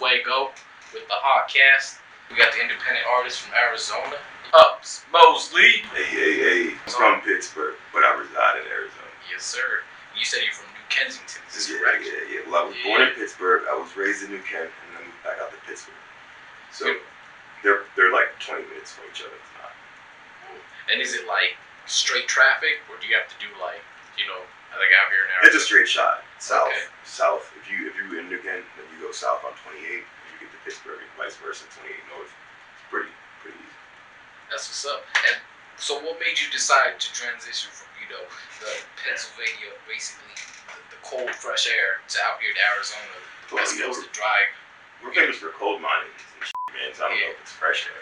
way to go with the hot cast. We got the independent artist from Arizona, Ups Mosley. Hey. I'm from Pittsburgh, but I reside in Arizona. Yes, sir. You said you're from New Kensington, is this Yeah, correct? Yeah. Well, I was born in Pittsburgh. I was raised in New Kent, and I moved back out to Pittsburgh. So they're like 20 minutes from each other. It's not. And is it like straight traffic, or do you have to do like, like out here in Arizona? It's a straight shot south. Okay. South. If you're in New Kent, then you go south on 28, and you get to Pittsburgh, and vice versa, 28 north. It's pretty easy. That's what's up. And so, what made you decide to transition from the Pennsylvania, basically the cold, fresh air, to out here to Arizona, the West Coast to drive? We're famous for cold mining and shit, man. So I don't know if it's fresh air.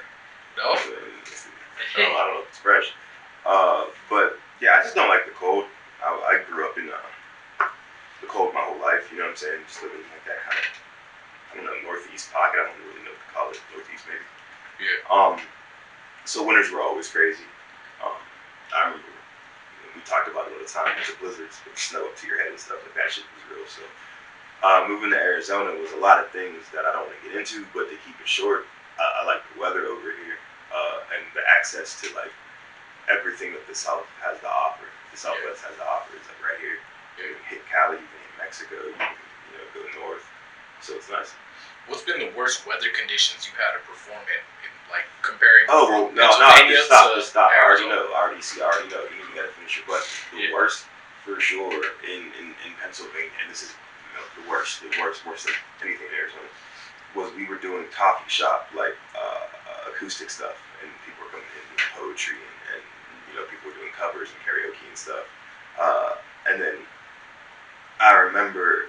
No. I don't know if it's fresh. But yeah, I just don't like the cold. I grew up in the cold my whole life. You know what I'm saying? Just living like that kind of, I don't know, northeast pocket. I don't really know what to call it. Northeast maybe. Yeah. So winters were always crazy. I remember we talked about it all the time. There's the blizzards with snow up to your head and stuff like that. Shit was real. So moving to Arizona was a lot of things that I don't want to get into, but to keep it short, I like the weather over here and the access to like everything that the South has to offer. The Southwest has to offer is like right here. You can hit Cali, you can hit Mexico, you can go north. So it's nice. What's been the worst weather conditions you had to perform in like comparing? Oh well, no, just stop. I already know. You gotta finish your question. The worst for sure in Pennsylvania, and this is the worst than anything in Arizona, was we were doing coffee shop like acoustic stuff, and people were coming in with poetry and people were doing covers and karaoke and stuff. And then I remember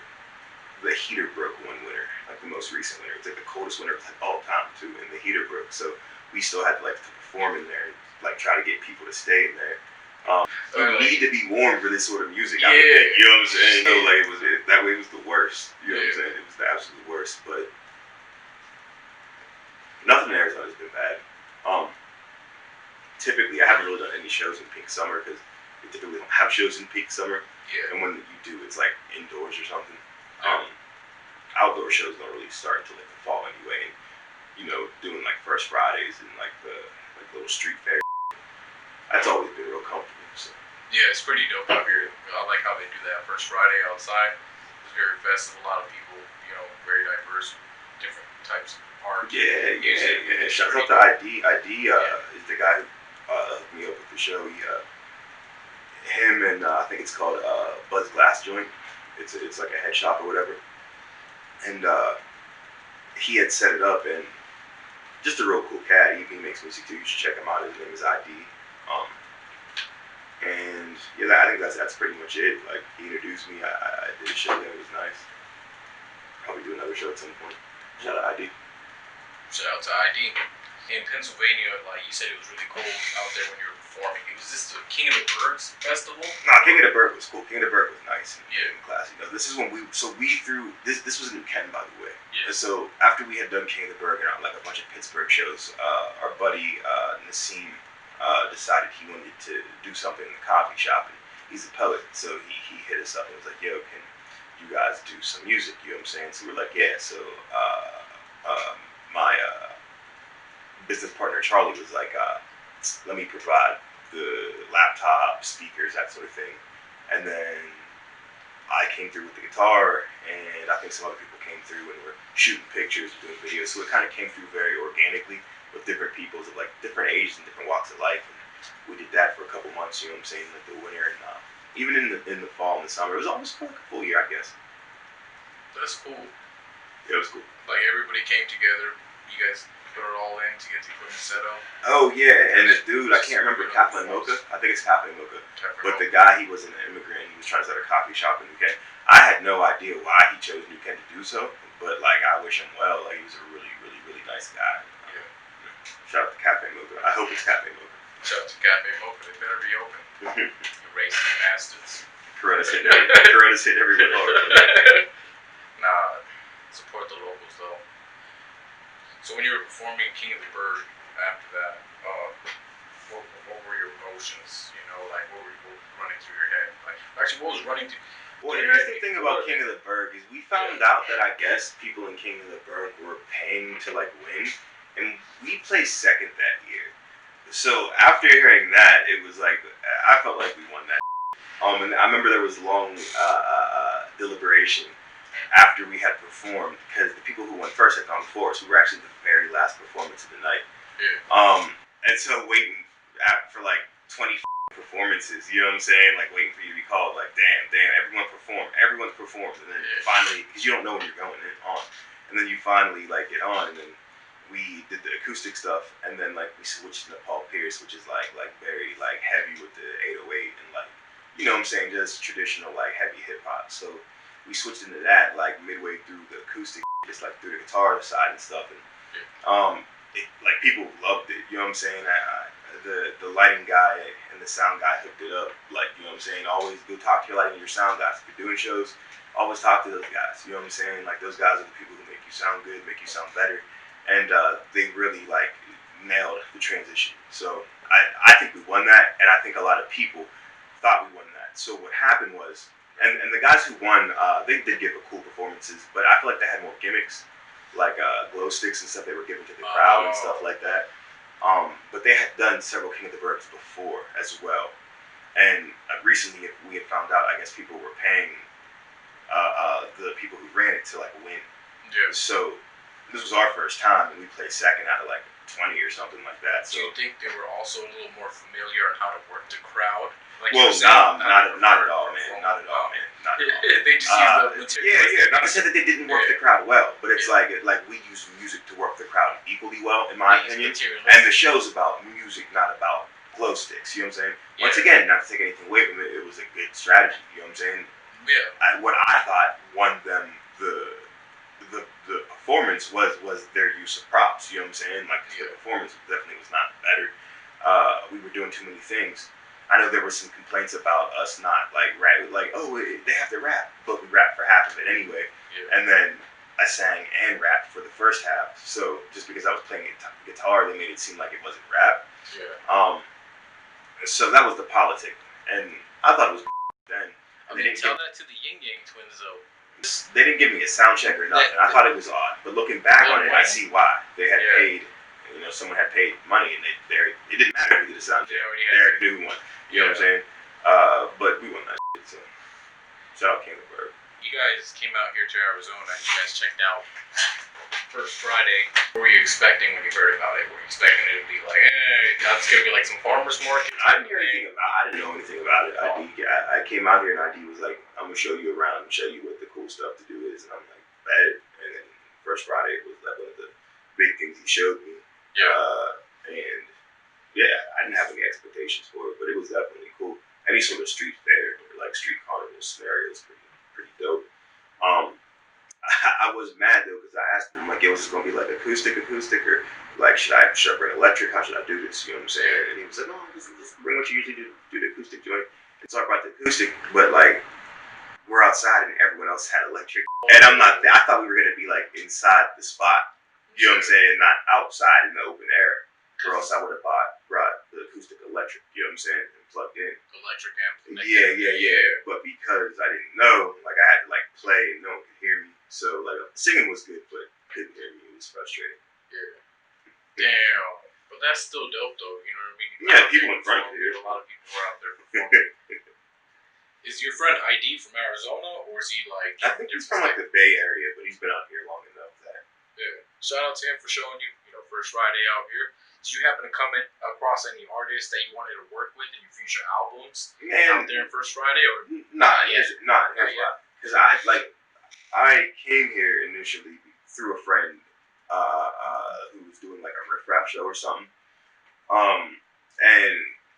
the heater broke one winter, like the most recent winter. It's like the coldest winter of all time too, and the heater broke. So we still had to perform in there and like try to get people to stay in there. You need to be warm for this sort of music. Yeah. You know what I'm saying? So like that way it was the worst. You know what I'm saying? It was the absolute worst. But nothing in Arizona has been bad. Typically, I haven't really done any shows in peak summer because we typically don't have shows in peak summer. Yeah. And when you do, it's like indoors or something. Outdoor shows don't really start until like the fall anyway. And, doing like First Fridays and like the little street fair. That's always been real comfortable. So. Yeah, it's pretty dope out here. I like how they do that First Friday outside. It's very festive. A lot of people, very diverse, different types of art. Yeah. Shout out to ID. ID is the guy who hooked me up with the show. Him and I think it's called Buzz Glass Joint. It's like a head shop or whatever. And he had set it up, and just a real cool cat. He makes music too. You should check him out. His name is ID. And yeah, I think that's pretty much it. Like he introduced me. I did a show there. It was nice. Probably do another show at some point. Shout out ID. Shout out to ID. In Pennsylvania, like you said, it was really cold out there when you were performing. Was this the King of the Birds festival? Nah, King of the Bird was cool. King of the Bird was nice and classy. This is when we threw this. This was in New Kent, by the way. Yeah. And so after we had done King of the Bird and like a bunch of Pittsburgh shows, our buddy Nassim decided he wanted to do something in the coffee shop, and he's a poet, so he hit us up and was like, "Yo, can you guys do some music?" You know what I'm saying? So we're like, "Yeah." So my business partner Charlie was like, "Let me provide the laptop, speakers, that sort of thing," and then I came through with the guitar, and I think some other people came through and were shooting pictures, doing videos. So it kind of came through very organically with different peoples of like different ages and different walks of life. And we did that for a couple months. You know what I'm saying? Like the winter and even in the fall and the summer, it was almost like a full year, I guess. That's cool. Yeah, it was cool. Like everybody came together. You guys put it all in to get the equipment set up. Oh yeah, and this dude, I can't remember Kaplan Mocha. I think it's Kaplan Mocha. But the guy, he was an immigrant. He was trying to start a coffee shop in New Kent. I had no idea why he chose New Kent to do so, but like I wish him well. Like he was a really, really, really nice guy. Yeah. Shout out to Cafe Mocha. I hope it's Cafe Mocha. Shout out to Cafe Mocha. They better be open. You racist bastards. Corona's hit everyone hard. Nah, support the locals though. So when you were performing King of the Bird after that, what were your emotions? Like what were running through your head? Like actually, what was running through? Well, the interesting thing about King of the Berg is we found out that I guess people in King of the Berg were paying to like win, and we placed second that year. So after hearing that, it was like I felt like we won that. And I remember there was long deliberation after we had performed because the people who went first had gone before, so we were actually the very last performance of the night. Yeah. And so waiting for like 20 performances, you know what I'm saying? Like waiting for you to be called, like damn, everyone's performed, and then finally, because you don't know when you're going on, and then you finally like get on, and then we did the acoustic stuff, and then like we switched to Paul Pierce, which is like very like heavy with the 808 and like, you know what I'm saying, just traditional like heavy hip hop. So we switched into that like midway through the acoustic, just like through the guitar side and stuff, and like people loved it. You know what I'm saying? The lighting guy and the sound guy hooked it up. Like, you know what I'm saying? Always go talk to your lighting and your sound guys. If you're doing shows, always talk to those guys. You know what I'm saying? Like those guys are the people who make you sound good, make you sound better. And they really like nailed the transition. So I think we won that, and I think a lot of people thought we won that. So what happened was, and the guys who won, they did give cool performances, but I feel like they had more gimmicks, like glow sticks and stuff they were giving to the crowd and stuff like that. But they had done several King of the Bergs before as well. And recently we had found out, I guess people were paying the people who ran it to like win. Yeah. So this was our first time, and we played second out of like 20 or something like that. So do you think they were also a little more familiar on how to work the crowd? Like well, not at all, man. Not at all, man. Not at all. They just use the material. Yeah. Not to say that they didn't work the crowd well, but it's like we use music to work the crowd equally well, in my opinion. And the show's about music, not about glow sticks. You know what I'm saying? Once again, not to take anything away from it, it was a good strategy. You know what I'm saying? Yeah. What I thought won them the performance was their use of props. You know what I'm saying? Like the performance definitely was not better. We were doing too many things. I know there were some complaints about us not like rap, like they have to rap, but we rapped for half of it anyway. Yeah. And then I sang and rapped for the first half. So just because I was playing guitar, they made it seem like it wasn't rap. Yeah. So that was the politic, and I thought it was then. I mean, tell that to the Yin Yang twins though. They didn't give me a sound check or nothing. I thought it was odd, but looking back on it, I see why. They had paid. You know, someone had paid money, and it didn't matter who did the sound check. They already knew who won. You know what I'm saying? But we won that shit, so shout out King of the Berg. You guys came out here to Arizona, and you guys checked out First Friday. What were you expecting when you heard about it? Were you expecting it to be like, that's going to be like some farmer's market? I didn't know anything about it. I came out here, and ID was like, I'm going to show you around and show you what the cool stuff to do is. And I'm like, bet. And then First Friday was like one of the big things he showed me. Yeah. And yeah, I didn't have any expectations for it, but it was definitely cool. Any sort of street fair or like street carnival scenario is pretty dope. I was mad though because I asked him like, was this gonna be like acoustic, or like should I bring electric? How should I do this? You know what I'm saying? And he was like, no, just bring what you usually do the acoustic joint. And so I brought the acoustic, but like we're outside and everyone else had electric, and I'm not. I thought we were gonna be like inside the spot. You know what I'm saying? Not outside in the open air. Or else I would have brought the acoustic electric, you know what I'm saying, and plugged in. Electric amp. Yeah. But because I didn't know, like I had to like play and no one could hear me. So like singing was good, but couldn't hear me. It was frustrating. Yeah. Damn. But that's still dope though, you know what I mean? Yeah, people in front of you. A lot of people were out there performing. Is your friend ID from Arizona, or is he like... I think he's from like the Bay Area, but he's been out here long enough that... Yeah. Shout out to him for showing you, First Friday out here. Did you happen to come across any artists that you wanted to work with in your future albums out there in First Friday? Or not yet. Because I came here initially through a friend who was doing like a riff rap show or something. And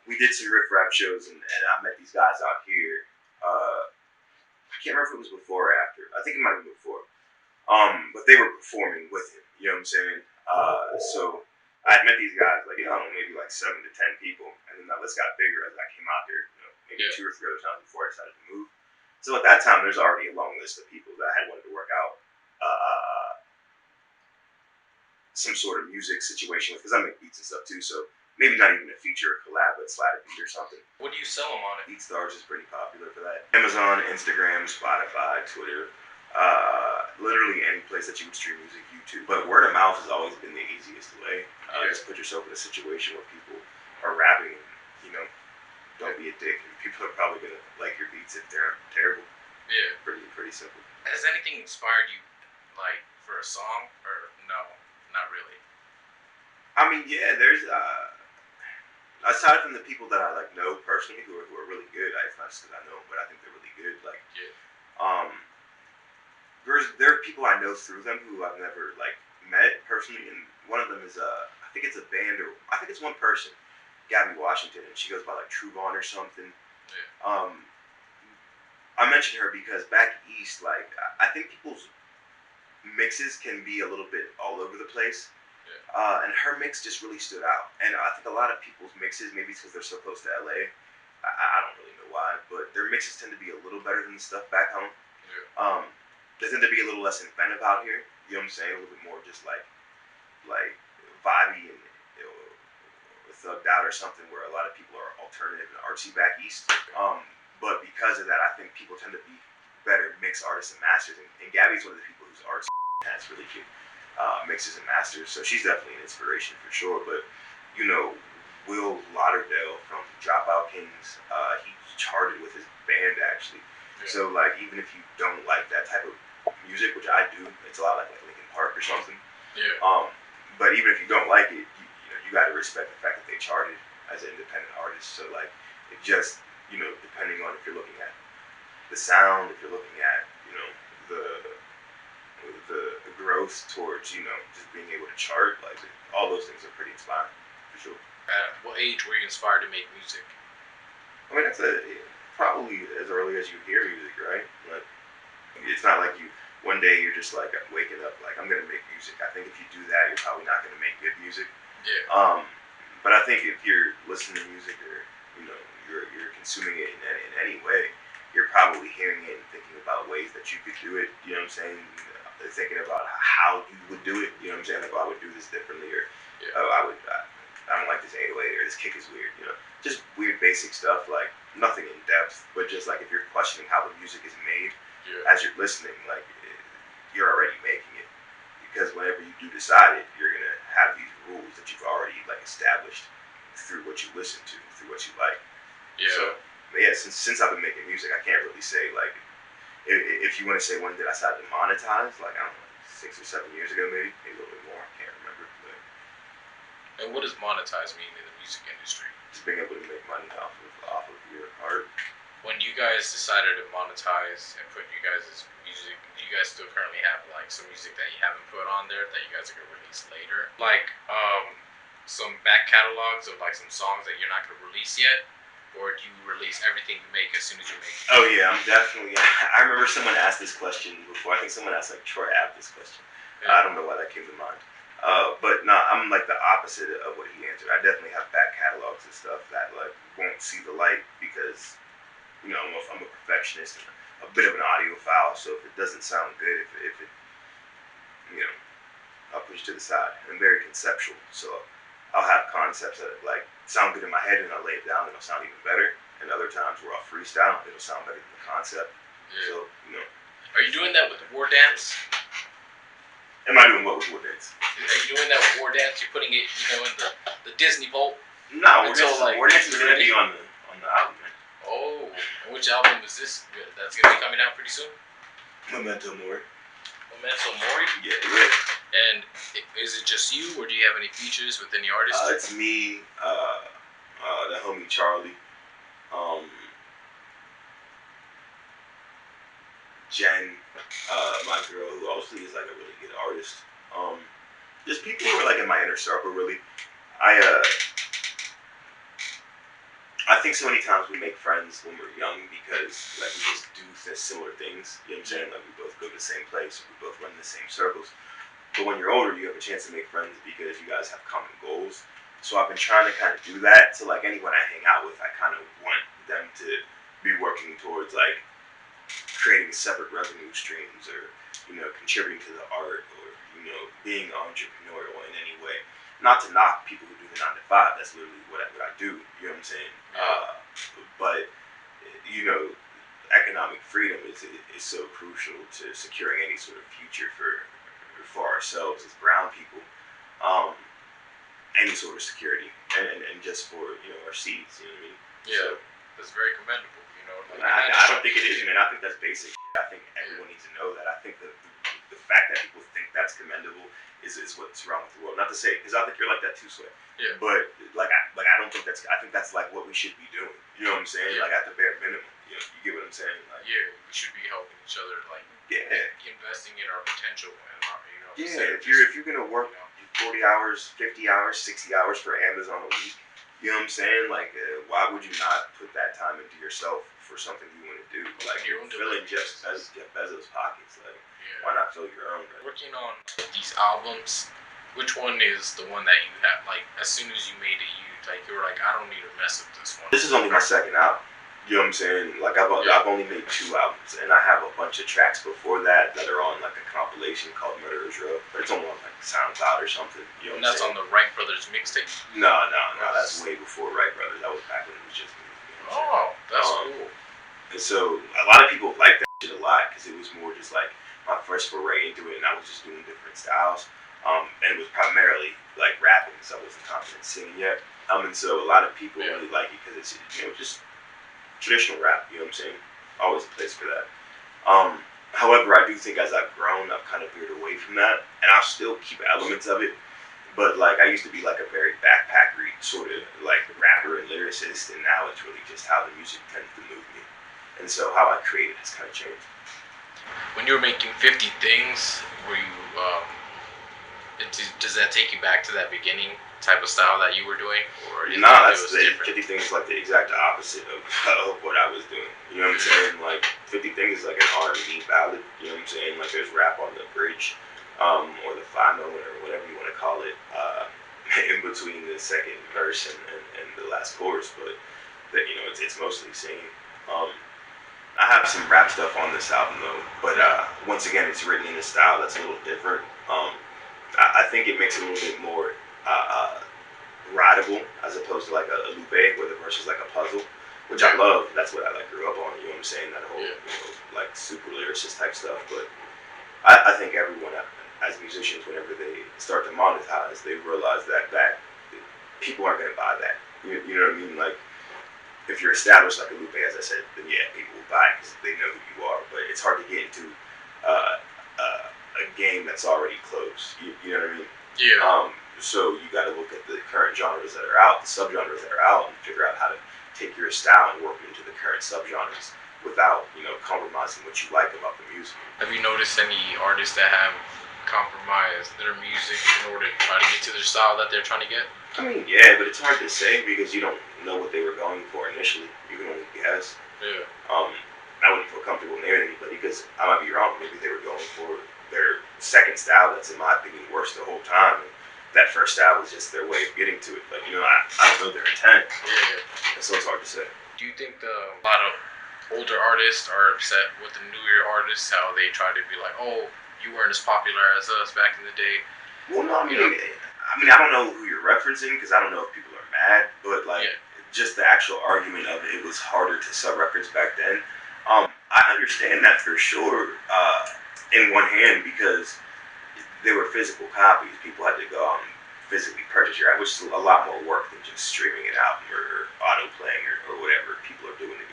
we did some riff rap shows, and I met these guys out here. I can't remember if it was before or after. I think it might have been before. But they were performing with him. You know what I'm saying? So I had met these guys, like, maybe like 7 to 10 people, and then that list got bigger as I came out there, maybe 2 or 3 other times before I decided to move. So at that time, there's already a long list of people that I had wanted to work out some sort of music situation with, because I make beats and stuff too. So maybe not even a feature or collab, but slide a beat or something. What do you sell them on it? BeatStars is pretty popular for that. Amazon, Instagram, Spotify, Twitter, literally any place that you would stream music, YouTube. But word of mouth has always been the easiest way. Just put yourself in a situation where people are rapping and, you know, don't be a dick. And people are probably going to like your beats if they're terrible. Yeah. Pretty simple. Has anything inspired you, like, for a song? Or no, not really? I mean, yeah, there's, aside from the people that I, like, know personally who are really good, it's not just because I know them, but I think they're really good, like, there are people I know through them who I've never, like, met personally, and one of them is, I think it's a band, or I think it's one person, Gabby Washington, and she goes by, like, Truvon or something. Yeah. I mentioned her because back east, like, I think people's mixes can be a little bit all over the place. Yeah. And her mix just really stood out. And I think a lot of people's mixes, maybe it's because they're so close to LA, I don't really know why, but their mixes tend to be a little better than the stuff back home. Yeah. They tend to be a little less inventive out here. You know what I'm saying? A little bit more just like vibey and, you know, thugged out or something, where a lot of people are alternative and artsy back east. But because of that, I think people tend to be better mix artists and masters. And Gabby's one of the people whose arts has really good mixes and masters. So she's definitely an inspiration for sure. But, you know, Will Lauderdale from Dropout Kings, he charted with his band actually. Yeah. So like, even if you don't like that type of music, which I do, it's a lot like Linkin Park or something. Yeah. But even if you don't like it, you got to respect the fact that they charted as an independent artist. So like, it just, you know, depending on if you're looking at the sound, if you're looking at, you know, the growth towards, you know, just being able to chart, like, all those things are pretty inspiring for sure. At what age were you inspired to make music? I mean, that's probably as early as you hear music, right? Like, it's not like you one day you're just like waking up like, I'm gonna make music. I think if you do that, you're probably not gonna make good music. Yeah. But I think if you're listening to music, or, you know, you're consuming it in any way, you're probably hearing it and thinking about ways that you could do it. You know what I'm saying? Thinking about how you would do it. You know what I'm saying? Like, oh, I would do this differently, or oh, I don't like this 808, or this kick is weird. You know, just weird basic stuff, like nothing in depth, but just like if you're questioning how the music is made as you're listening, like, you're already making it. Because whenever you do decide it, you're gonna have these rules that you've already like established through what you listen to, through what you like. Yeah. So yeah, since I've been making music, I can't really say like, if you want to say when did I start to monetize, like, I don't know, 6 or 7 years ago, maybe a little bit more. I can't remember. But and what does monetize mean in the music industry? Just being able to make money off of your art. When you guys decided to monetize and put you guys' music, do you guys still currently have like some music that you haven't put on there that you guys are gonna release later? Like some back catalogs of like some songs that you're not gonna release yet? Or do you release everything you make as soon as you make it? Oh yeah, I'm definitely. I remember someone asked this question before. I think someone asked like Troy Ave this question. Yeah. I don't know why that came to mind. But no, I'm like the opposite of what he answered. I definitely have back catalogs and stuff that like won't see the light because, you know, I'm a perfectionist and a bit of an audiophile. So if it doesn't sound good, if it, you know, I'll push it to the side. I'm very conceptual, so I'll have concepts that like sound good in my head, and I'll lay it down, and it'll sound even better. And other times where I'll freestyle, it'll sound better than the concept. Yeah. So, you know. Are you doing that with War Dance? Am I doing what with War Dance? Are you doing that with War Dance? You're putting it, you know, in the Disney vault? No, War Dance is gonna be on the album, man. Oh, and which album is this? That's gonna be coming out pretty soon? Memento Mori. Memento Mori? Yeah. And is it just you, or do you have any features with any artists? It's me, the homie Charlie, Jen, my girl, who also is like a really good artist. Just people who are like in my inner circle, really. I think so many times we make friends when we're young because like we just do similar things. You know what I'm saying? Like we both go to the same place, we both run in the same circles. But when you're older, you have a chance to make friends because you guys have common goals. So I've been trying to kind of do that. So like anyone I hang out with, I kind of want them to be working towards like creating separate revenue streams, or, you know, contributing to the art, or, you know, being entrepreneurial in any way. not to knock people who do the 9 to 5. That's literally what I do. You know what I'm saying? Yeah. But you know, economic freedom is so crucial to securing any sort of future for ourselves as brown people. Um, any sort of security, and just for our seeds. You know what I mean? Yeah, so, that's very commendable. Like, I don't think it is, man. I think that's basic. I think everyone needs to know that. I think that the fact that people think that's commendable is what's wrong with the world. Not to say, because I think you're like that too, Sway. Yeah. But I don't think that's. I think that's like what we should be doing. You know what I'm saying? Yeah. Like at the bare minimum. You get what I'm saying? Like, yeah, we should be helping each other. Like, investing in our potential and our, if you're gonna work 40 hours, 50 hours, 60 hours for Amazon a week. You know what I'm saying? Like, why would you not put that time into yourself for something you want to do? Like, you're filling Jeff Bezos' pockets. Like, why not fill your own? Right? Working on these albums, which one is the one that you had? Like, as soon as you made it, you were like, I don't need to mess with this one. This is only my second album. You know what I'm saying? Like, I've only made 2 albums, and I have a bunch of tracks before that are on like a compilation called Murderer's Row, but it's only on like SoundCloud or something. You know what I'm saying? On the Wright Brothers mixtape. No, that's way before Wright Brothers. That was back when it was just me. You know that's cool. And so a lot of people like that shit a lot because it was more just like my first foray into it, and I was just doing different styles. And it was primarily like rapping, so I wasn't confident singing yet. And so a lot of people really like it because it's just traditional rap, you know what I'm saying? Always a place for that. However, I do think as I've grown, I've kind of veered away from that, and I'll still keep elements of it. But like I used to be like a very backpackery sort of like rapper and lyricist, and now it's really just how the music tends to move me, and so how I create it has kind of changed. When you were making 50 Things, were you? Does that take you back to that beginning type of style that you were doing, or that's 50 Things is like the exact opposite of what I was doing. You know what I'm saying? Like 50 Things is like an R&B ballad. You know what I'm saying? Like there's rap on the bridge, or the final, or whatever you want to call it, in between the second verse and the last chorus. But that it's mostly singing. I have some rap stuff on this album though, but once again, it's written in a style that's a little different. I think it makes it a little bit more rideable as opposed to like a lupe where the verse is like a puzzle, which I love. That's what I grew up on. You know what I'm saying? That whole like super lyricist type stuff. But I think everyone as musicians, whenever they start to monetize, they realize that people aren't going to buy that. You know what I mean? Like if you're established like a lupe, as I said, then people will buy it because they know who you are. But it's hard to get into a game that's already closed. You know what I mean? Yeah. So you got to look at the current genres that are out, the subgenres that are out, and figure out how to take your style and work it into the current subgenres without compromising what you like about the music. Have you noticed any artists that have compromised their music in order to try to get to their style that they're trying to get? I mean, yeah, but it's hard to say because you don't know what they were going for initially. You can only guess. Yeah. I wouldn't feel comfortable naming anybody because I might be wrong. Maybe they were going for their second style that's, in my opinion, worse the whole time. And that first style was just their way of getting to it. But, I don't know their intent. Yeah. So it's hard to say. Do you think a lot of older artists are upset with the newer artists, how they try to be like, oh, you weren't as popular as us back in the day? Well, no, I mean, I don't know who you're referencing because I don't know if people are mad, but just the actual argument of it was harder to sell records back then. I understand that for sure, in one hand, because they were physical copies. People had to go out and physically purchase your album, which is a lot more work than just streaming it out or auto playing or whatever people are doing to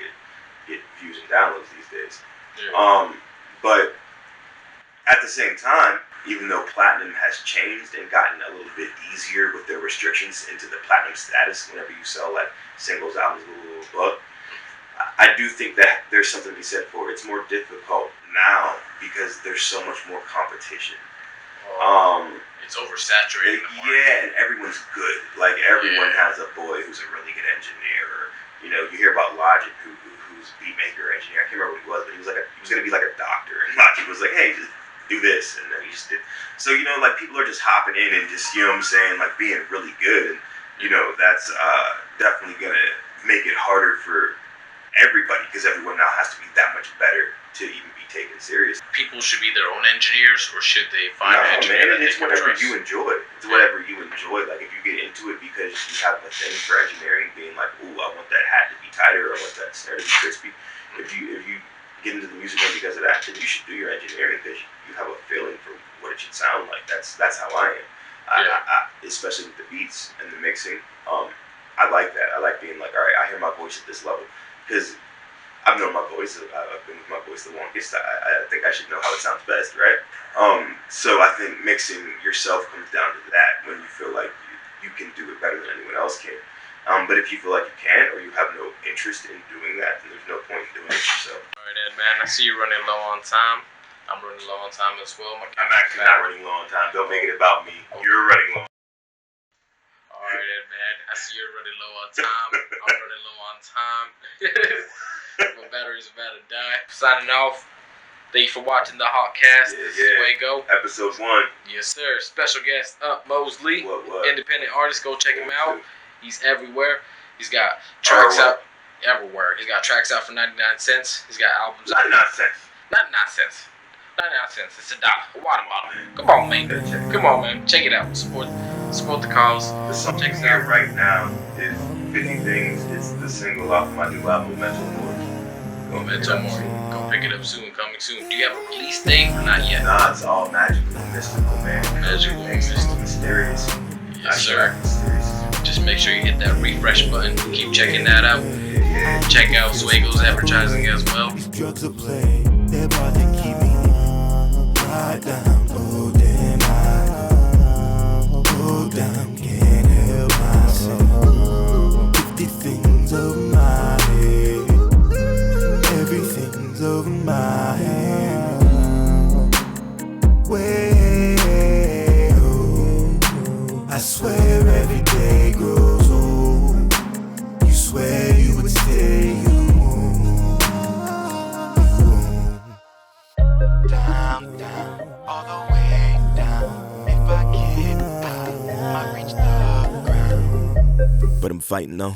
get views and downloads these days. Yeah. But at the same time, even though platinum has changed and gotten a little bit easier with their restrictions into the platinum status, whenever you sell like singles, albums, little book, I do think that there's something to be said for it. It's more difficult now because there's so much more competition. It's oversaturated. Yeah, and everyone's good. Like everyone has a boy who's a really good engineer. Or, you hear about Logic, who's beat maker engineer. I can't remember what he was, but he was going to be like a doctor, and Logic was like, hey, just do this, and then he just did. So like people are just hopping in and just what I'm saying, like being really good, and that's definitely gonna make it harder for everybody because everyone now has to be that much better to even be taken serious. People should be their own engineers, or should they find an engineer? Man, it's whatever you enjoy. It's whatever you enjoy. enjoy. Like if you get into it because you have a thing for engineering, being like, ooh, I want that hat to be tighter, or I want that snare to be crispy. If you get into the music game because of that, then you should do your engineering because you have a feeling for what it should sound like. That's how I am. Especially with the beats and the mixing. I like that. I like being like, all right, I hear my voice at this level because I've known my voice. I've been with my voice the longest. I think I should know how it sounds best, right? So I think mixing yourself comes down to that when you feel like you can do it better than anyone else can. But if you feel like you can't or you have no interest in doing that, then there's no point in doing it yourself. Alright, Ed, man. I see you running low on time. I'm running low on time as well. I'm actually not running low on time. Don't make it about me. You're running low. Alright, Ed, man. I see you're running low on time. I'm running low on time. My battery's about to die. Signing off. Thank you for watching the Hotcast. This is Wago. Episode 1. Yes, sir. Special guest up, Mosley. What? Independent artist. Go check him out. He's everywhere. He's got tracks out everywhere. He's got tracks out for 99 cents. He's got albums out. 99 cents. 99 cents. 99 cents. It's $1. A water bottle. Come on, man. Come on, man. Check it out. Support the cause. The song check it out right now is 50 Things. It's the single off my new album, Mental More. Mental More. Go pick it up soon. Coming soon. Do you have a release date or not yet? Nah, it's all magical and mystical, man. Magical and mystical. Mysterious. Yes, sir. Just make sure you hit that refresh button. Keep checking that out. Check out Swago's advertising as well. These drugs are play, they're about to keep me right down. Oh damn, oh damn, can't help myself. 50 things over my head, everything's over my head. Way, oh, I swear every day grows old. You swear you would stay, you won't. Down, down, all the way down. If I get up, I reach the ground. But I'm fighting though.